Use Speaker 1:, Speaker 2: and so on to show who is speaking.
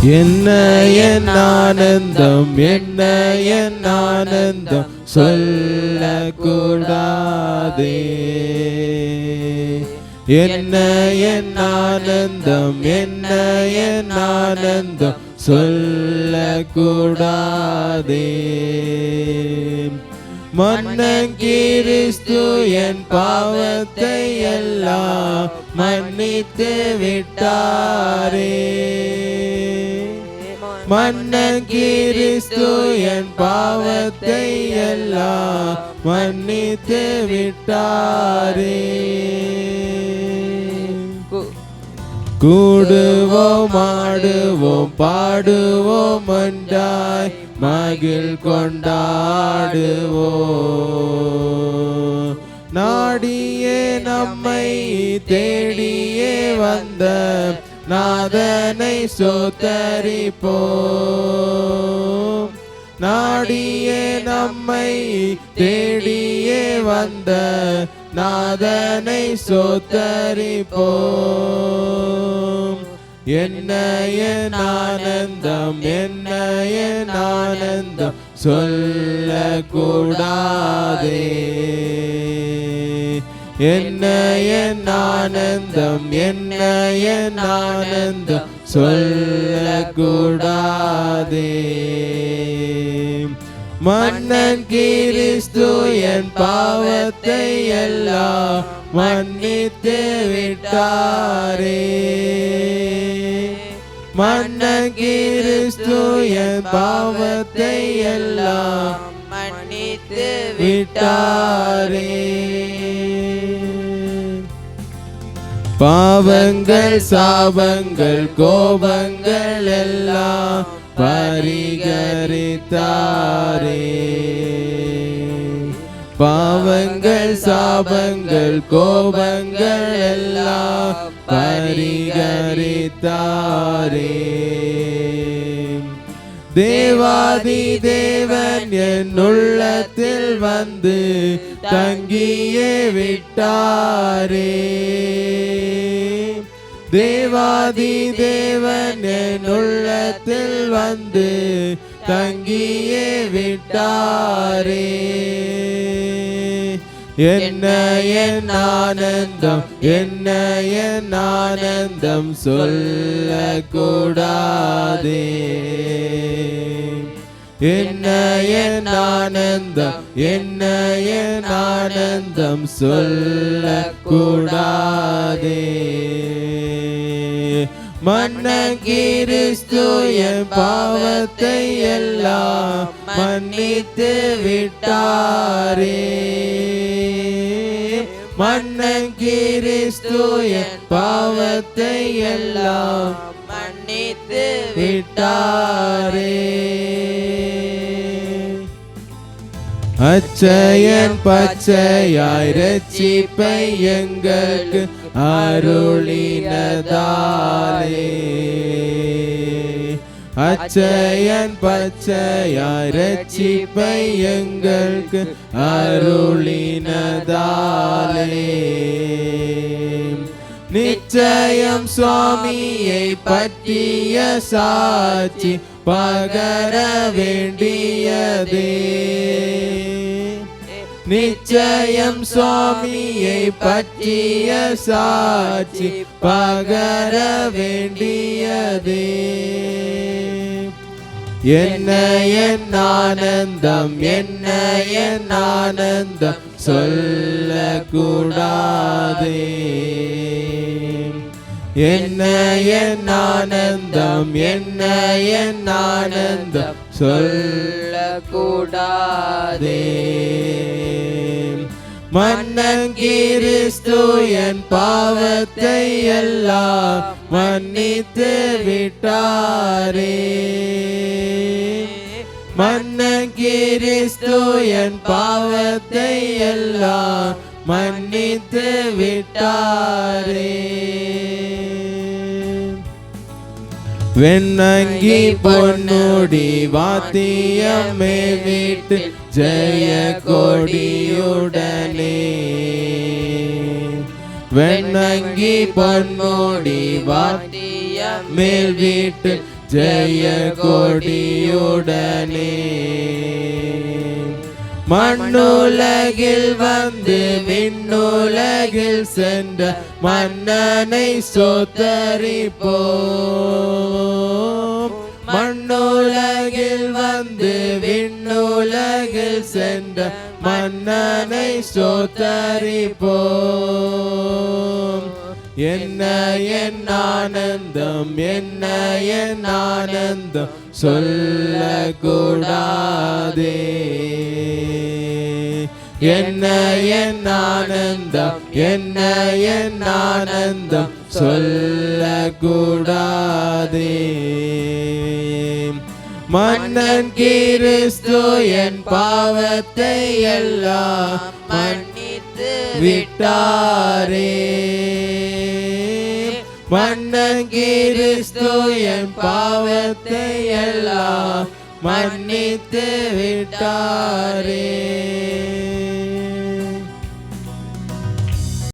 Speaker 1: என்ன என் ஆனந்தம், என்ன என் ஆனந்தம் சொல்லக்கூடாதே. என்ன என் ஆனந்தம், என்ன என் ஆனந்தம் சொல்லக்கூடாதே. மன்னன் கிறிஸ்து என் பாவத்தை எல்லாம் மன்னித்து விட்டாரே. மன்னன் கிறிஸ்து என் பாவத்தை எல்லாம் மன்னித்து விட்டாரே. கூடுவோம் ஆடுவோம் பாடுவோம் ஒன்றாய் மகிழ் கொண்டாடுவோம். நாடியே நம்மை தேடியே வந்த நாதனை ஸ்தோத்தரிப்போம். நாடியே நம்மை தேடியே வந்த நாதனை ஸ்தோத்தரிப்போம். என்ன என் ஆனந்தம், என்ன என் ஆனந்தம் சொல்லக்கூடாதே. என்ன என் ஆனந்தம், என்ன என் ஆனந்தம் சொல்லக்கூடாதே. மன்னன் கிறிஸ்து என் பாவத்தை எல்லாம் மன்னித்து விட்டாரே. மன்னன் கிறிஸ்து என் பாவத்தை எல்லாம் மன்னித்து விட்டாரே. பாவங்கள் சாபங்கள் கோபங்கள் எல்லாம் பரிகரித்தாரே. பாவங்கள் சாபங்கள் கோபங்கள் எல்லாம் பரிகரித்தாரே. தேவாதி தேவன் என் உள்ளத்தில் வந்து தங்கியே விட்டாரே. தேவாதி தேவன் என் உள்ளத்தில் வந்து தங்கியே விட்டாரே. என்ன என் ஆனந்தம், என்ன என் ஆனந்தம் சொல்லக்கூடாதே. என்ன என் ஆனந்தம், என்ன என் ஆனந்தம் சொல்லக்கூடாதே. மன்னன் கிறிஸ்து என் பாவத்தை எல்லாம் மன்னித்து விட்டாரே. மன்னன் கிறிஸ்து என் பாவத்தை எல்லாம் மன்னித்து விட்டாரே. அச்சயன் பச்சையாய் இரட்சிப்பை எங்களுக்கு அருளினதாலே. அச்சயன் பச்சையாய் இரட்சிப்பை எங்களுக்கு அருளினதாலே. நிச்சயம் சுவாமியை பற்றிய சாட்சி பகர வேண்டியதே. நிச்சயம் சுவாமியை பற்றிய சாட்சி பகர வேண்டியதே. என்ன என் ஆனந்தம், என்ன என் ஆனந்தம் சொல்லக்கூடாதே. என்ன என் ஆனந்தம், என்ன என் ஆனந்தம் சொல்லக்கூடாதே. மன்னன் கிறிஸ்து என் பாவத்தை எல்லாம் மன்னித்து விட்டாரே. மன்னன் கிறிஸ்து என் பாவத்தை எல்லாம் மன்னித்து விட்டாரே. வெண்ணங்கி பொன்னுடி வாத்தியமே வீட்டு ஜெய கொடியுடனே. வெண்ணங்கி பொன்முடி வாத்தியம் மேல் வீட்டு ஜெய கொடியுடனே. மண்ணுலகில் வந்து விண்ணுலகில் சென்ற மன்னனை ஸ்தோத்தரிப்போம். மண்ணுலகில் வந்து விண்ணுலகில் சென்ற மன்னனை ஸ்தோத்தரிப்போம். என்ன என் ஆனந்தம், என்ன என் ஆனந்தம் சொல்லக்கூடாதே. என்ன என் ஆனந்தம், என்ன என் ஆனந்தம் சொல்லக்கூடாதே. மன்னன் கிறிஸ்து என் பாவத்தை எல்லாம் மன்னித்து விட்டாரே. மன்னன் கிறிஸ்து என் பாவத்தை எல்லாம் மன்னித்து விட்டாரே.